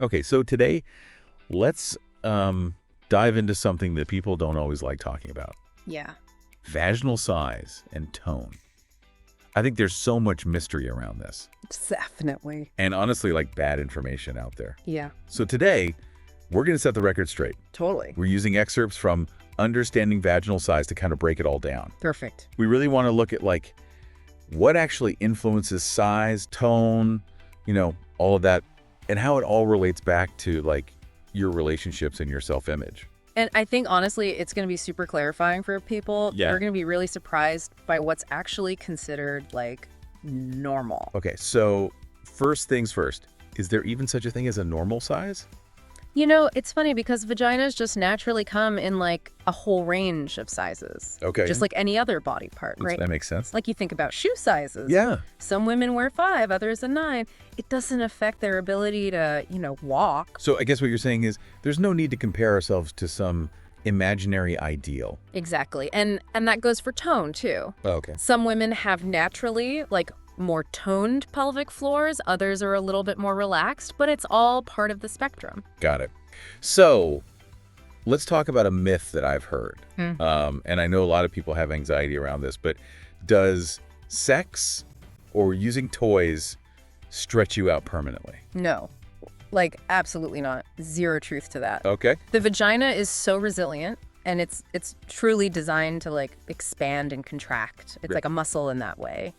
Okay, so today, let's dive into something that people don't always like talking about. Yeah. Vaginal size and tone. I think there's so much mystery around this. Definitely. And honestly, like bad information out there. Yeah. So today, we're going to set the record straight. Totally. We're using excerpts from Understanding Vaginal Size to kind of break it all down. Perfect. We really want to look at like what actually influences size, tone, all of that, and how it all relates back to like your relationships and your self-image. And I think, honestly, it's going to be super clarifying for people. Yeah. They're going to be really surprised by what's actually considered, like, normal. Okay, so first things first, is there even such a thing as a normal size? You know, it's funny because vaginas just naturally come in, like, a whole range of sizes. Okay. Just like any other body part, right? That makes sense. Like you think about shoe sizes. Yeah. Some women wear 5, others a 9. It doesn't affect their ability to, walk. So I guess what you're saying is there's no need to compare ourselves to some imaginary ideal. Exactly. And that goes for tone, too. Oh, okay. Some women have naturally, like, more toned pelvic floors. Others are a little bit more relaxed, but it's all part of the spectrum. Got it. So let's talk about a myth that I've heard. And I know a lot of people have anxiety around this, but does sex or using toys stretch you out permanently? No. Like, absolutely not. Zero truth to that. Okay. The vagina is so resilient, and it's truly designed to, like, expand and contract. It's like a muscle in that way,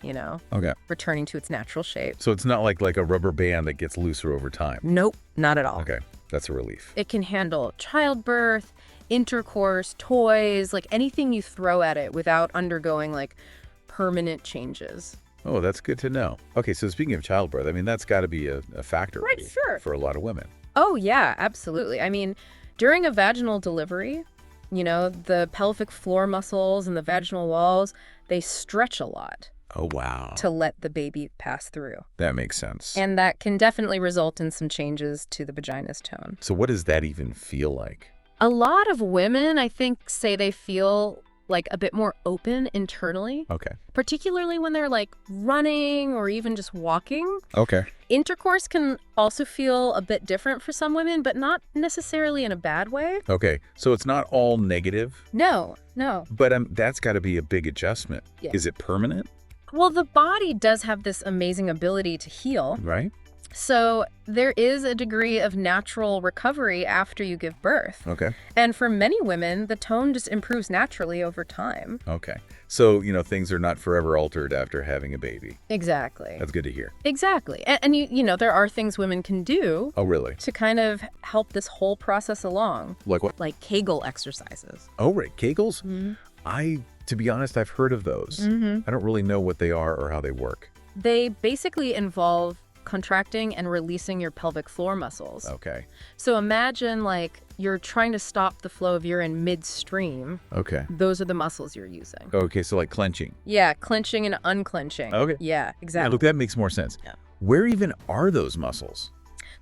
Okay. returning to its natural shape. So it's not like a rubber band that gets looser over time. Nope, not at all. Okay. That's a relief. It can handle childbirth, intercourse, toys, like anything you throw at it without undergoing, like, permanent changes. Oh, that's good to know. Okay, so speaking of childbirth, I mean, that's got to be a factor Right, sure. for a lot of women. Oh, yeah, absolutely. I mean, during a vaginal delivery, the pelvic floor muscles and the vaginal walls, they stretch a lot Oh, wow. to let the baby pass through. That makes sense. And that can definitely result in some changes to the vagina's tone. So what does that even feel like? A lot of women, I think, say they feel like a bit more open internally, Okay. particularly when they're like running or even just walking. Okay. Intercourse can also feel a bit different for some women, but not necessarily in a bad way. Okay. So it's not all negative, No. but that's got to be a big adjustment. Yeah. Is it permanent? Well, the body does have this amazing ability to heal. Right? So there is a degree of natural recovery after you give birth. Okay. And for many women, the tone just improves naturally over time. Okay. So, things are not forever altered after having a baby. Exactly. That's good to hear. Exactly. And there are things women can do Oh, really? to kind of help this whole process along, Like what? like Kegel exercises. Oh, right. Kegels? Mm-hmm. To be honest, I've heard of those. Mm-hmm. I don't really know what they are or how they work. They basically involve contracting and releasing your pelvic floor muscles. Okay. So imagine like you're trying to stop the flow of urine midstream. Okay. Those are the muscles you're using. Okay, so like clenching. Yeah, clenching and unclenching. Okay. Yeah, Yeah, exactly. look, that makes more sense. Yeah. Where even are those muscles?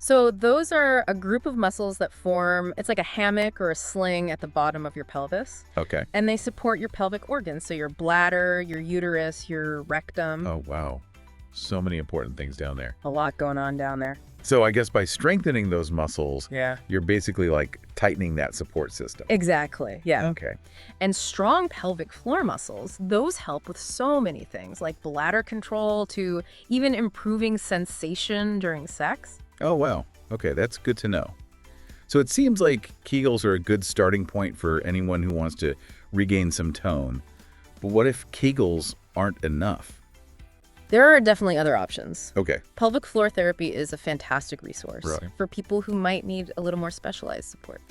So those are a group of muscles that form, it's like a hammock or a sling at the bottom of your pelvis. Okay. And they support your pelvic organs. So your bladder, your uterus, your rectum. Oh, wow. So many important things down there. A lot going on down there. So I guess by strengthening those muscles, Yeah. you're basically like tightening that support system. Exactly. Yeah. Okay. And strong pelvic floor muscles, those help with so many things, like bladder control to even improving sensation during sex. Oh, wow. Okay, that's good to know. So it seems like Kegels are a good starting point for anyone who wants to regain some tone. But what if Kegels aren't enough? There are definitely other options. Okay. Pelvic floor therapy is a fantastic resource Right. for people who might need a little more specialized support.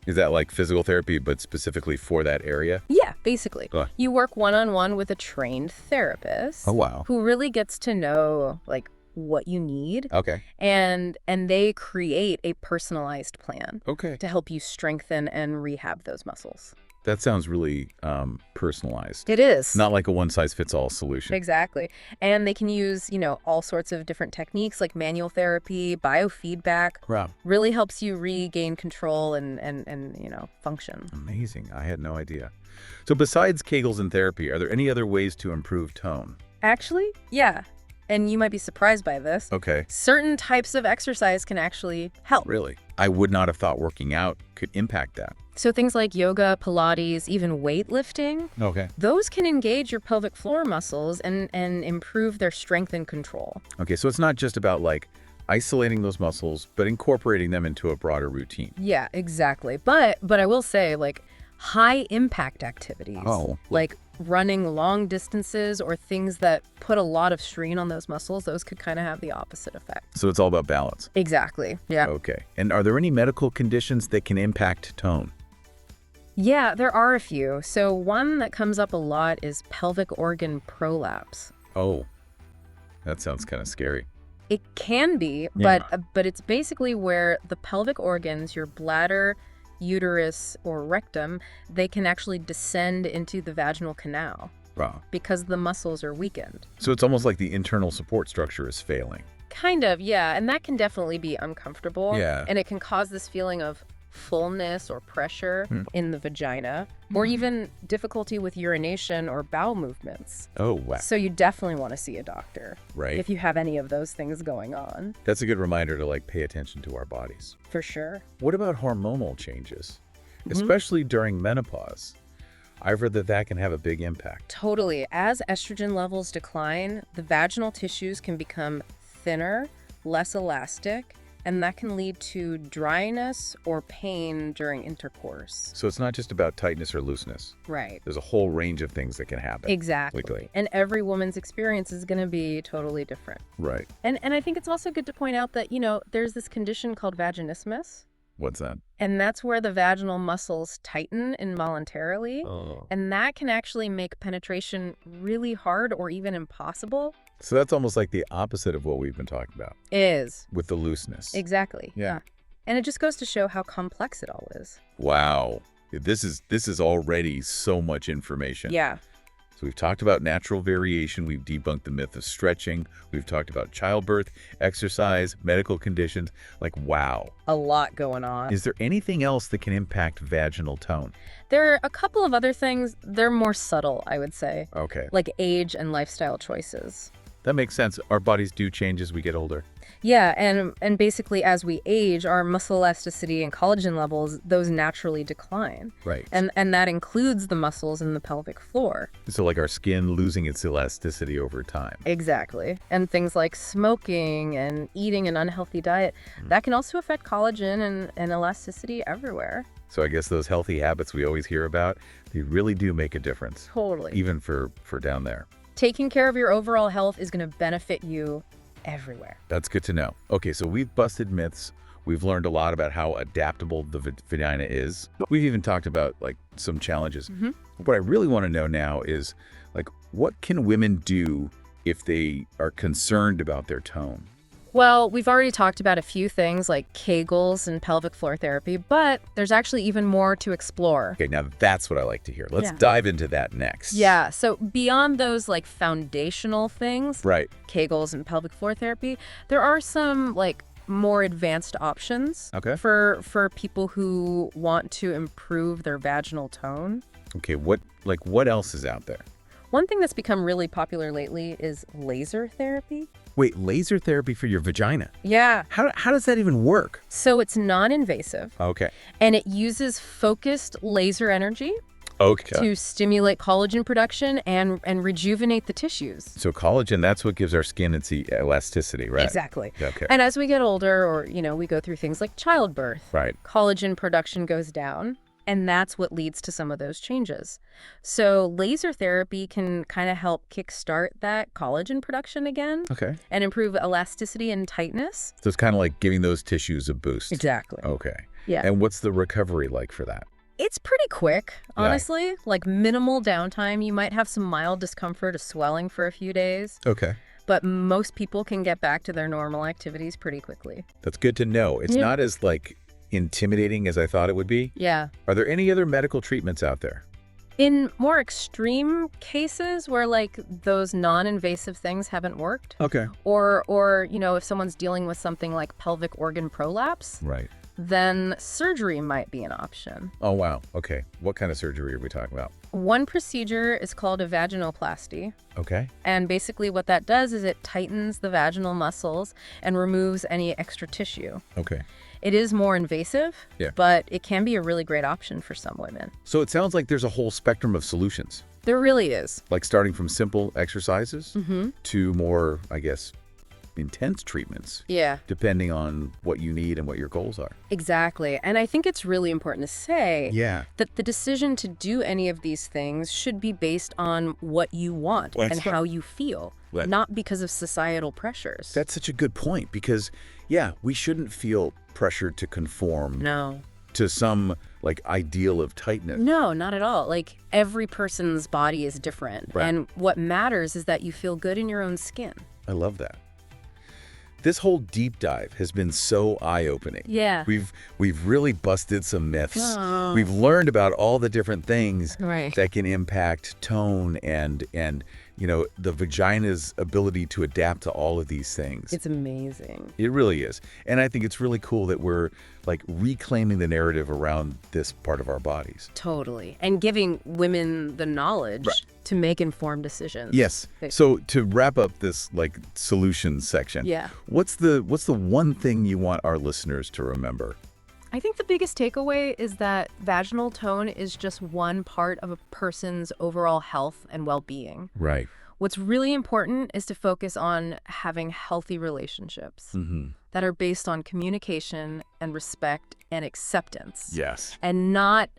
Is that like physical therapy, but specifically for that area? Yeah, basically. Ugh. You work one-on-one with a trained therapist. Oh, wow. Who really gets to know like what you need, Okay. and they create a personalized plan Okay. to help you strengthen and rehab those muscles. That sounds really personalized. It is. Not like a one-size-fits-all solution. Exactly. And they can use, all sorts of different techniques like manual therapy, biofeedback. Wow. Really helps you regain control and function. Amazing. I had no idea. So besides Kegels and therapy, are there any other ways to improve tone? Actually, yeah. and you might be surprised by this, Okay. certain types of exercise can actually help. Really? I would not have thought working out could impact that. So things like yoga, Pilates, even weightlifting, Okay. those can engage your pelvic floor muscles and improve their strength and control. Okay, so it's not just about like isolating those muscles, but incorporating them into a broader routine. Yeah, exactly. But I will say, like, high impact activities, like running long distances or things that put a lot of strain on those muscles, those could kind of have the opposite effect. So it's all about balance. Exactly. Yeah. Okay. And are there any medical conditions that can impact tone? Yeah, there are a few. So one that comes up a lot is pelvic organ prolapse. Oh, that sounds kind of scary. It can be, but it's basically where the pelvic organs, your bladder, uterus, or rectum, they can actually descend into the vaginal canal Wow. because the muscles are weakened. So it's almost like the internal support structure is failing. Kind of, yeah. And that can definitely be uncomfortable. Yeah. And it can cause this feeling of fullness or pressure in the vagina, or even difficulty with urination or bowel movements. Oh, wow. So you definitely want to see a doctor Right. if you have any of those things going on. That's a good reminder to like pay attention to our bodies. For sure. What about hormonal changes, especially during menopause? I've heard that that can have a big impact. Totally. As estrogen levels decline, the vaginal tissues can become thinner, less elastic, and that can lead to dryness or pain during intercourse. So it's not just about tightness or looseness. Right. There's a whole range of things that can happen. Exactly. Quickly. And every woman's experience is going to be totally different. Right. And I think it's also good to point out that, there's this condition called vaginismus. What's that? And that's where the vaginal muscles tighten involuntarily. Oh. And that can actually make penetration really hard or even impossible. So that's almost like the opposite of what we've been talking about Is. with the looseness. Exactly. Yeah. And it just goes to show how complex it all is. Wow. This is already so much information. Yeah. So we've talked about natural variation. We've debunked the myth of stretching. We've talked about childbirth, exercise, medical conditions. Like, wow. A lot going on. Is there anything else that can impact vaginal tone? There are a couple of other things. They're more subtle, I would say. Okay. Like age and lifestyle choices. That makes sense. Our bodies do change as we get older. Yeah, and basically as we age, our muscle elasticity and collagen levels, those naturally decline. Right. And that includes the muscles in the pelvic floor. So like our skin losing its elasticity over time. Exactly. And things like smoking and eating an unhealthy diet, that can also affect collagen and elasticity everywhere. So I guess those healthy habits we always hear about, they really do make a difference. Totally. Even for down there. Taking care of your overall health is going to benefit you everywhere. That's good to know. Okay, so we've busted myths. We've learned a lot about how adaptable the vagina is. We've even talked about like some challenges. What I really want to know now is like, what can women do if they are concerned about their tone? Well, we've already talked about a few things like Kegels and pelvic floor therapy, but there's actually even more to explore. Okay, now that's what I like to hear. Let's dive into that next. Yeah, so beyond those like foundational things, Right. Kegels and pelvic floor therapy, there are some like more advanced options for people who want to improve their vaginal tone. Okay, what else is out there? One thing that's become really popular lately is laser therapy. Wait, laser therapy for your vagina? Yeah. How does that even work? So it's non-invasive. Okay. And it uses focused laser energy Okay. to stimulate collagen production and rejuvenate the tissues. So collagen, that's what gives our skin its elasticity, right? Exactly. Okay. And as we get older or, we go through things like childbirth, Right. collagen production goes down. And that's what leads to some of those changes. So laser therapy can kind of help kickstart that collagen production again. Okay. And improve elasticity and tightness. So it's kind of like giving those tissues a boost. Exactly. Okay. Yeah. And what's the recovery like for that? It's pretty quick, honestly. Like minimal downtime. You might have some mild discomfort or swelling for a few days. Okay. But most people can get back to their normal activities pretty quickly. That's good to know. It's not as like intimidating as I thought it would be. Yeah. Are there any other medical treatments out there? In more extreme cases where like those non-invasive things haven't worked, Okay. or if someone's dealing with something like pelvic organ prolapse, Right. then surgery might be an option. Oh, wow. Okay. What kind of surgery are we talking about? One procedure is called a vaginoplasty. Okay. And basically what that does is it tightens the vaginal muscles and removes any extra tissue. Okay. It is more invasive, Yeah. but it can be a really great option for some women. So it sounds like there's a whole spectrum of solutions, There really is. like starting from simple exercises to more, I guess, intense treatments, Yeah, depending on what you need and what your goals are. exactly. And I think it's really important to say Yeah. that the decision to do any of these things should be based on what you want Well, and that's right. how you feel, Well, not because of societal pressures. That's such a good point because, yeah, we shouldn't feel pressured to conform No. to some, like, ideal of tightness. No, not at all. Like, every person's body is different. Right. And what matters is that you feel good in your own skin. I love that. This whole deep dive has been so eye-opening. Yeah. We've really busted some myths. Oh. We've learned about all the different things Right. that can impact tone and the vagina's ability to adapt to all of these things. It's amazing. It really is. And I think it's really cool that we're like reclaiming the narrative around this part of our bodies. Totally. And giving women the knowledge Right. to make informed decisions. Yes. So to wrap up this like solutions section, Yeah. what's the one thing you want our listeners to remember? I think the biggest takeaway is that vaginal tone is just one part of a person's overall health and well-being. Right. What's really important is to focus on having healthy relationships that are based on communication and respect and acceptance. Yes. And not,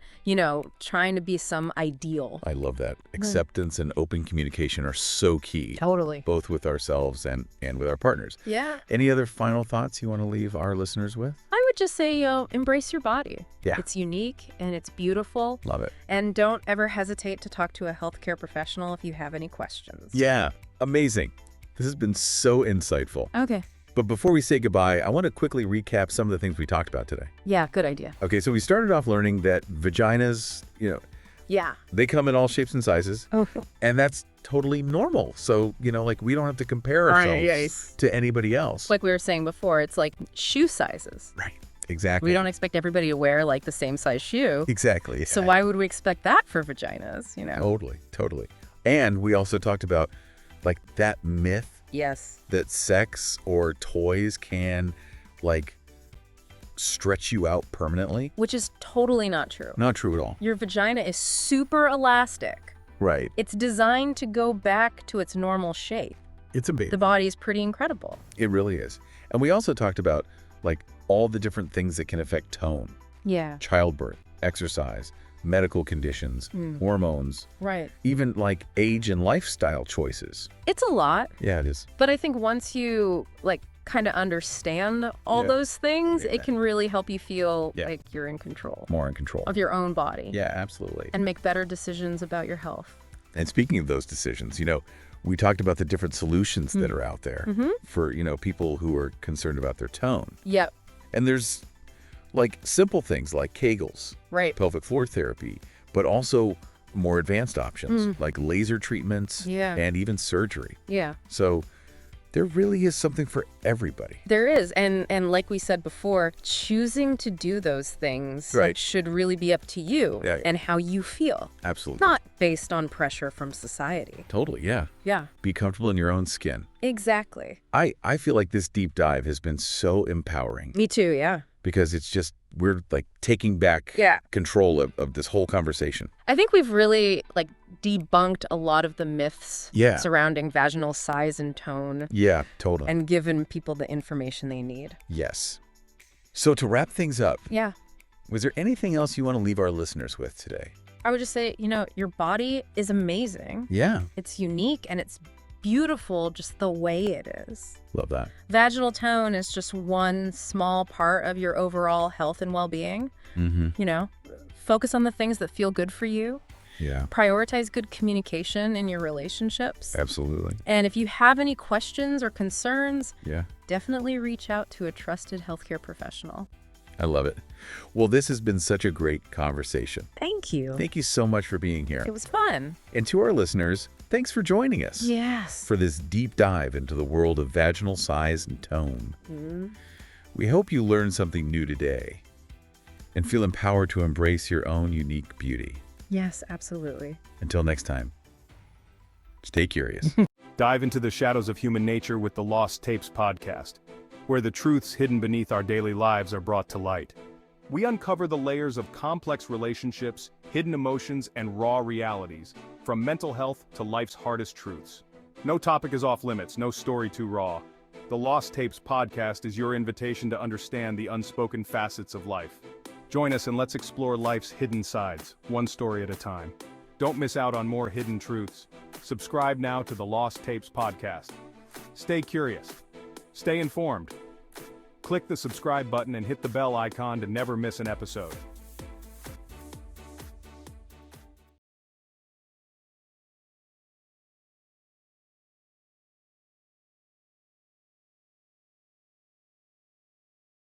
trying to be some ideal. I love that. Acceptance and open communication are so key, Totally. both with ourselves and with our partners. Yeah. Any other final thoughts you want to leave our listeners with? I would just say, embrace your body. Yeah. It's unique and it's beautiful. Love it. And don't ever hesitate to talk to a healthcare professional if you have any questions. Yeah. Amazing. This has been so insightful. Okay. But before we say goodbye, I want to quickly recap some of the things we talked about today. Yeah, good idea. Okay, so we started off learning that vaginas, Yeah. they come in all shapes and sizes, Oh. and that's totally normal. So, we don't have to compare Right, ourselves yes. to anybody else. Like we were saying before, it's like shoe sizes. Right. Exactly. We don't expect everybody to wear like the same size shoe. Exactly. So why would we expect that for vaginas, Totally. And we also talked about like that myth Yes. that sex or toys can like stretch you out permanently. Which is totally not true. Not true at all. Your vagina is super elastic. Right. It's designed to go back to its normal shape. It's amazing. The body is pretty incredible. It really is. And we also talked about like all the different things that can affect tone, Yeah. childbirth, exercise, medical conditions, hormones, Right. even like age and lifestyle choices. It's a lot, Yeah, it is. but I think once you kind of understand all Yeah. those things, Yeah. it can really help you feel Yeah. like you're in control More in control. of your own body. Yeah, absolutely. And make better decisions about your health. And speaking of those decisions, we talked about the different solutions that are out there for, people who are concerned about their tone. Yep. And there's like simple things like Kegels, Right. pelvic floor therapy, but also more advanced options like laser treatments Yeah. and even surgery. Yeah. So there really is something for everybody. There is. And like we said before, choosing to do those things Right. should really be up to you Yeah. and how you feel, Absolutely. not based on pressure from society. Totally, yeah. Yeah. Be comfortable in your own skin. Exactly. I feel like this deep dive has been so empowering Me too, yeah. because it's just, we're like taking back Yeah. control of this whole conversation. I think we've really debunked a lot of the myths Yeah. surrounding vaginal size and tone Yeah, totally. and given people the information they need. Yes. So to wrap things up, Yeah. was there anything else you want to leave our listeners with today? I would just say, your body is amazing. Yeah. It's unique and it's beautiful just the way it is. Love that. Vaginal tone is just one small part of your overall health and well-being. Mm-hmm. Focus on the things that feel good for you. Yeah. Prioritize good communication in your relationships. Absolutely. And if you have any questions or concerns, Yeah. definitely reach out to a trusted healthcare professional. I love it. Well, this has been such a great conversation. Thank you. Thank you so much for being here. It was fun. And to our listeners, thanks for joining us Yes. for this deep dive into the world of vaginal size and tone. We hope you learned something new today and feel empowered to embrace your own unique beauty. Yes, absolutely. Until next time, stay curious. Dive into the shadows of human nature with the Lost Tapes podcast, where the truths hidden beneath our daily lives are brought to light. We uncover the layers of complex relationships, hidden emotions, and raw realities, from mental health to life's hardest truths. No topic is off limits, no story too raw. The Lost Tapes podcast is your invitation to understand the unspoken facets of life. Join us and let's explore life's hidden sides, one story at a time. Don't miss out on more hidden truths. Subscribe now to the Lost Tapes podcast. Stay curious. Stay informed. Click the subscribe button and hit the bell icon to never miss an episode.